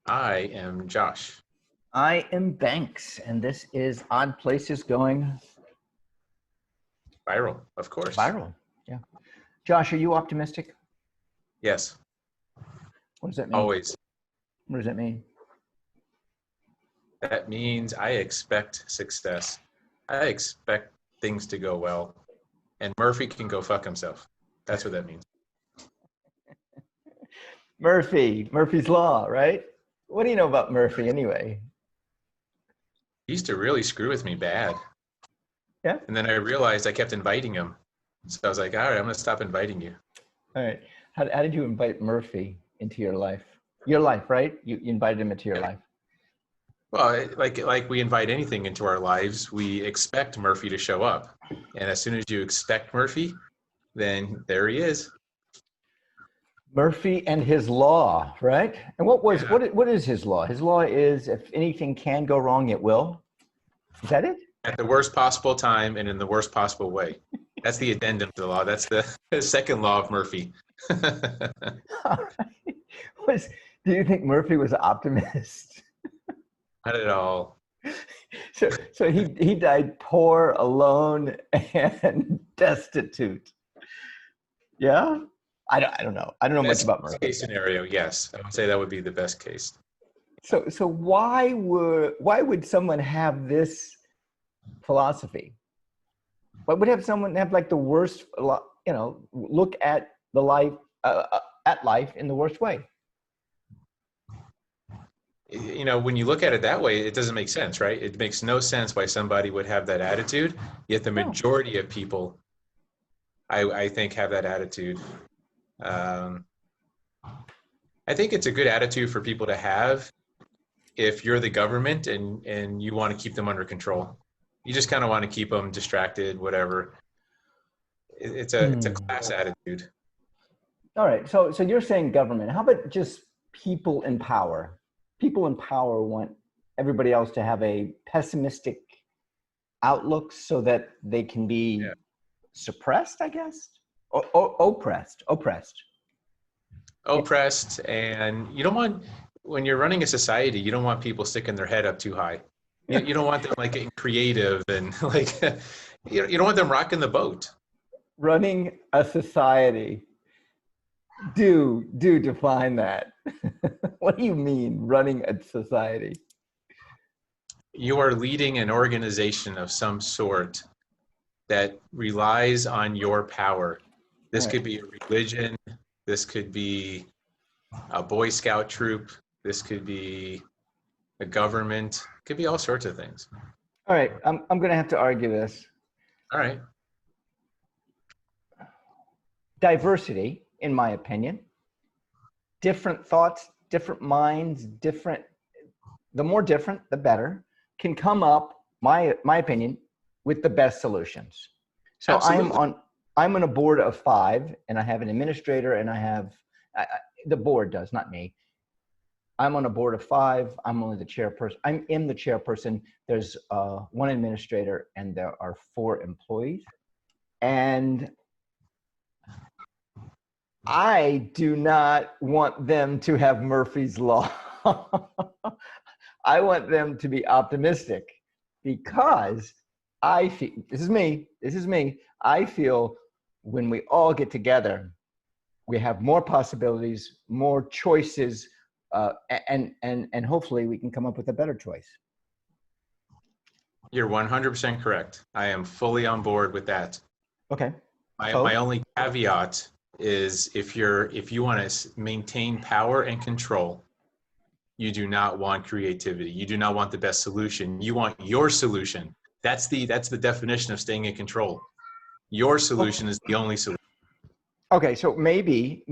I am Josh. I am Banks, and this is Odd Places Going Viral, of course. Viral. Yeah. Josh, are you optimistic? Yes, What does that mean? always. What does that mean? That means I expect success. I expect things to go well. And Murphy can go fuck himself. That's what that means. Murphy's Law, right? What do you know about Murphy anyway? He used to really screw with me bad. Yeah. And then I realized I kept inviting him. So I was like, all right, I'm going to stop inviting you. All right. How did you invite Murphy into your life? Your life, right? You invited him into your life. Well, like we invite anything into our lives, we expect Murphy to show up. And as soon as you expect Murphy, then there he is. Murphy and his law, right? And Yeah. what is his law? His law is if anything can go wrong, it will. Is that it? At the worst possible time and in the worst possible way. That's the addendum to the law. That's the second law of Murphy. All right. Do you think Murphy was an optimist? Not at all. So he died poor, alone, and destitute. Yeah? I don't know. I don't know much about Best Murphy. case scenario, yes. I would say that would be the best case. So why would someone have this philosophy? Why would have someone have like the worst, look at the life at life in the worst way? When you look at it that way, it doesn't make sense, right? It makes no sense why somebody would have that attitude, yet the majority of people, I think, have that attitude. I think it's a good attitude for people to have if you're the government and you want to keep them under control. You just kind of want to keep them distracted, whatever. It's a class attitude. All right. So you're saying government. How about just people in power? People in power want everybody else to have a pessimistic outlook so that they can be suppressed, I guess, or oppressed. Oppressed, and you don't want, when you're running a society, you don't want people sticking their head up too high. You don't want them like getting creative and like you don't want them rocking the boat. Running a society. Do define that. What do you mean running a society? You are leading an organization of some sort that relies on your power. This could be a religion. This could be a Boy Scout troop. This could be a government. It could be all sorts of things. All right. I'm going to have to argue this. All right. Diversity, in my opinion, different thoughts, different minds, the more different, the better, can come up, my opinion, with the best solutions. So Absolutely. I'm on a board of 5, and I have an administrator, and I have, the board does, not me. I'm on a board of 5. I'm only the chairperson. I'm in the chairperson. There's 1 administrator, and there are 4 employees. And I do not want them to have Murphy's Law. I want them to be optimistic because I feel, this is me. I feel when we all get together, we have more possibilities, more choices, and hopefully we can come up with a better choice. You're 100% correct. I am fully on board with that. Okay. My only caveat is if you want to maintain power and control, you do not want creativity. You do not want the best solution. You want your solution. That's the definition of staying in control. Your solution is the only solution. Okay, so maybe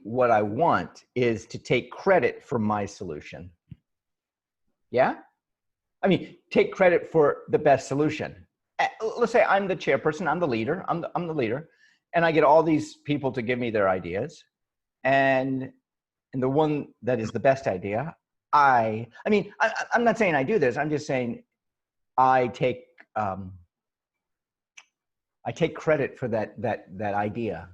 what I want is to take credit for my solution. Yeah? I mean, take credit for the best solution. Let's say I'm the chairperson, I'm the leader, I'm the leader, and I get all these people to give me their ideas, and the one that is the best idea, I'm not saying I do this, I'm just saying I take credit for that idea.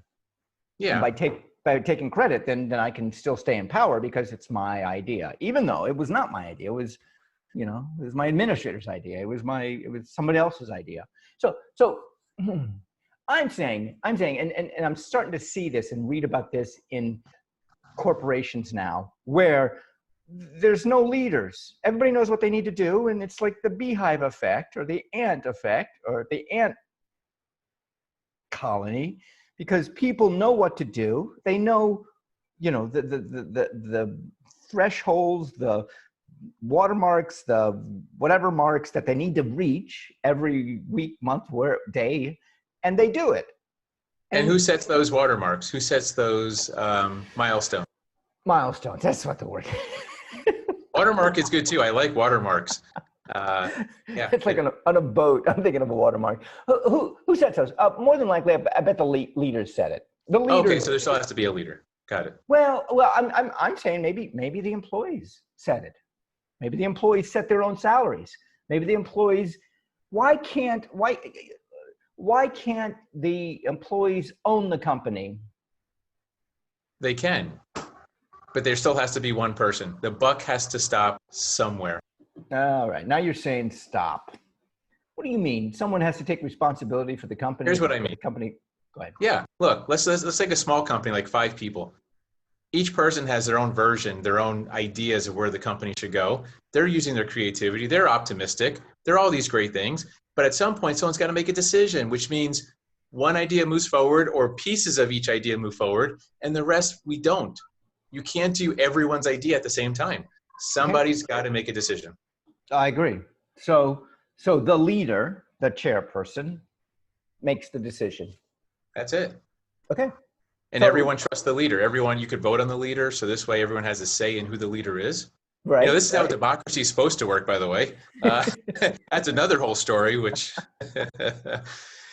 Yeah. And by taking credit, then I can still stay in power because it's my idea, even though it was not my idea. It was, it was my administrator's idea. It was somebody else's idea. So I'm saying, and I'm starting to see this and read about this in corporations now, where there's no leaders. Everybody knows what they need to do, and it's like the beehive effect or the ant effect or the ant colony, because people know what to do. They know, the thresholds, the watermarks, the whatever marks that they need to reach every week, month, day, and they do it. And who sets those watermarks? Who sets those milestones? Milestones. That's what the word. Watermark is good too. I like watermarks. Yeah, it's like on a boat. I'm thinking of a watermark. Who sets those? More than likely, I bet the leaders set it. The leaders. Okay, so there still has to be a leader. Got it. Well, I'm saying maybe the employees set it. Maybe the employees set their own salaries. Maybe the employees. Why can't the employees own the company? They can, but there still has to be one person. The buck has to stop somewhere. All right. Now you're saying stop. What do you mean? Someone has to take responsibility for the company. Here's what I mean. The company. Go ahead. Yeah. Look, let's take a small company, like 5 people. Each person has their own version, their own ideas of where the company should go. They're using their creativity. They're optimistic. They're all these great things. But at some point, someone's got to make a decision, which means one idea moves forward or pieces of each idea move forward, and the rest we don't. You can't do everyone's idea at the same time. Somebody's got to make a decision. I agree. So the leader, the chairperson, makes the decision. That's it. Okay. And everyone trusts the leader. You could vote on the leader. So this way everyone has a say in who the leader is. Right. This is how democracy is supposed to work, by the way. That's another whole story, which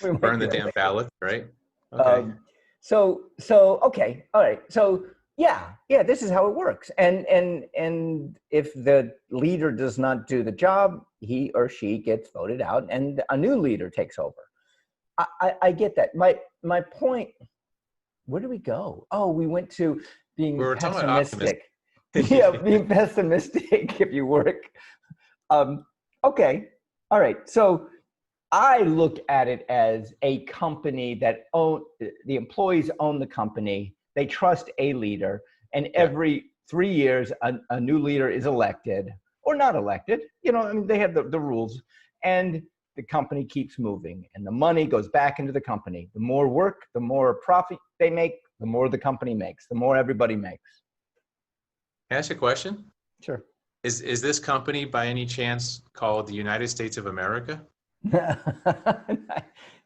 burn the damn ballot, right? Okay. Okay. All right. So yeah, this is how it works. And if the leader does not do the job, he or she gets voted out and a new leader takes over. I get that. My point, where do we go? Oh, we went to being pessimistic. Yeah, being pessimistic if you work. Okay. All right. So I look at it as a company that the employees own the company. They trust a leader, and every 3 years, a new leader is elected or not elected. They have the rules, and the company keeps moving, and the money goes back into the company. The more work, the more profit they make, the more the company makes, the more everybody makes. Can I ask you a question? Sure. Is this company by any chance called the United States of America?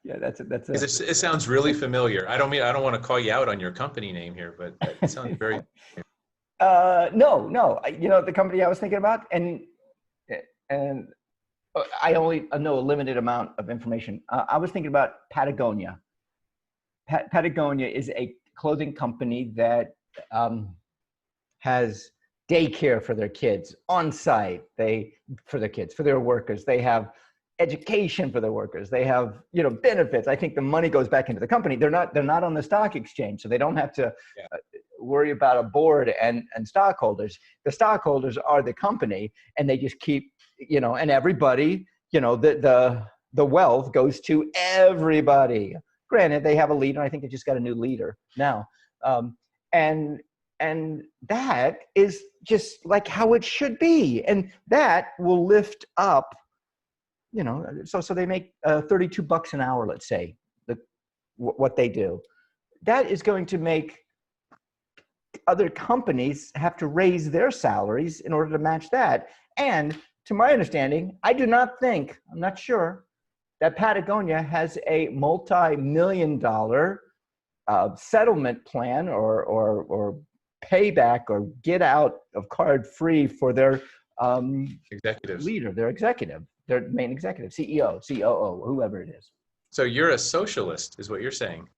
Yeah, that's it sounds really familiar. I don't want to call you out on your company name here, but it sounds very. No. The company I was thinking about, and I only know a limited amount of information. I was thinking about Patagonia. Patagonia is a clothing company that has daycare for their kids on site. For their workers. They have education for their workers. They have benefits. I think the money goes back into the company. They're not on the stock exchange, so they don't have to worry about a board and stockholders. The stockholders are the company, and they just keep and everybody the wealth goes to everybody. Granted, they have a leader. I think they just got a new leader now, and that is just like how it should be, and that will lift up. So they make $32 an hour, let's say, what they do. That is going to make other companies have to raise their salaries in order to match that. And to my understanding, I'm not sure, that Patagonia has a multi-million-dollar settlement plan or payback or get out of card free for their executives. Leader, their executive. Their main executive, CEO, COO, whoever it is. So you're a socialist, is what you're saying.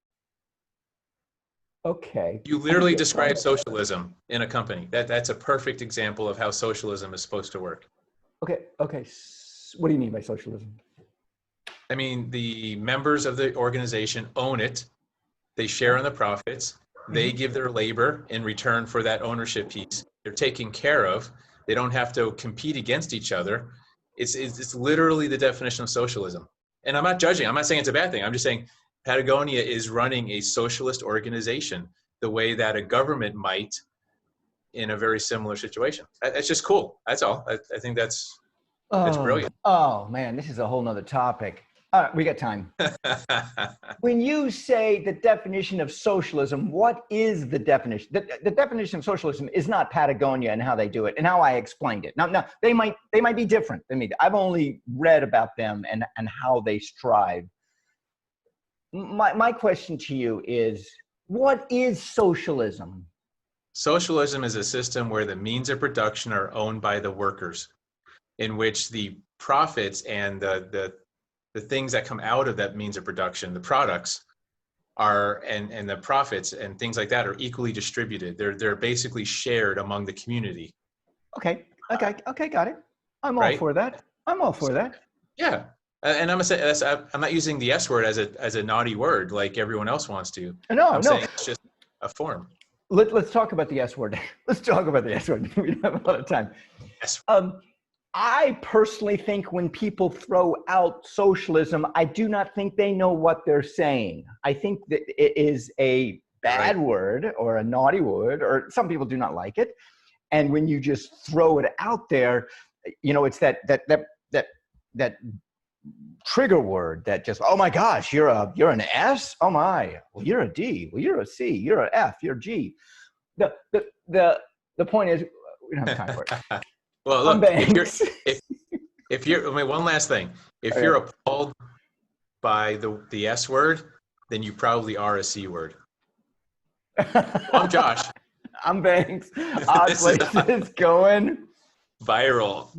Okay. You literally describe socialism in a company. That's a perfect example of how socialism is supposed to work. Okay. What do you mean by socialism? I mean, the members of the organization own it. They share in the profits. They give their labor in return for that ownership piece. They're taken care of. They don't have to compete against each other. It's literally the definition of socialism. And I'm not judging. I'm not saying it's a bad thing. I'm just saying Patagonia is running a socialist organization the way that a government might in a very similar situation. That's just cool. That's all. I think that's brilliant. Oh man, this is a whole nother topic. We got time. When you say the definition of socialism, what is the definition? The definition of socialism is not Patagonia and how they do it and how I explained it. Now they might be different than me. I've only read about them and how they strive. My question to you is, what is socialism? Socialism is a system where the means of production are owned by the workers, in which the profits and the things that come out of that means of production, the products are, and the profits and things like that are equally distributed. They're basically shared among the community. Okay, got it. I'm Right? all for that. I'm all for that. Yeah. And I'm not using the S word as a naughty word like everyone else wants to. I'm saying it's just a form. Let's talk about the S word. Let's talk about the S word. We don't have a lot of time. Yes. I personally think when people throw out socialism, I do not think they know what they're saying. I think that it is a bad word or a naughty word, or some people do not like it. And when you just throw it out there, it's that trigger word that just, oh my gosh, you're an S? Oh my, well, you're a D. Well, you're a C. You're an F. You're a G. The point is, we don't have time for it. Well, look, if you're, one last thing. If you're appalled by the S word, then you probably are a C word. I'm Josh. I'm Banks. Odd Places going viral.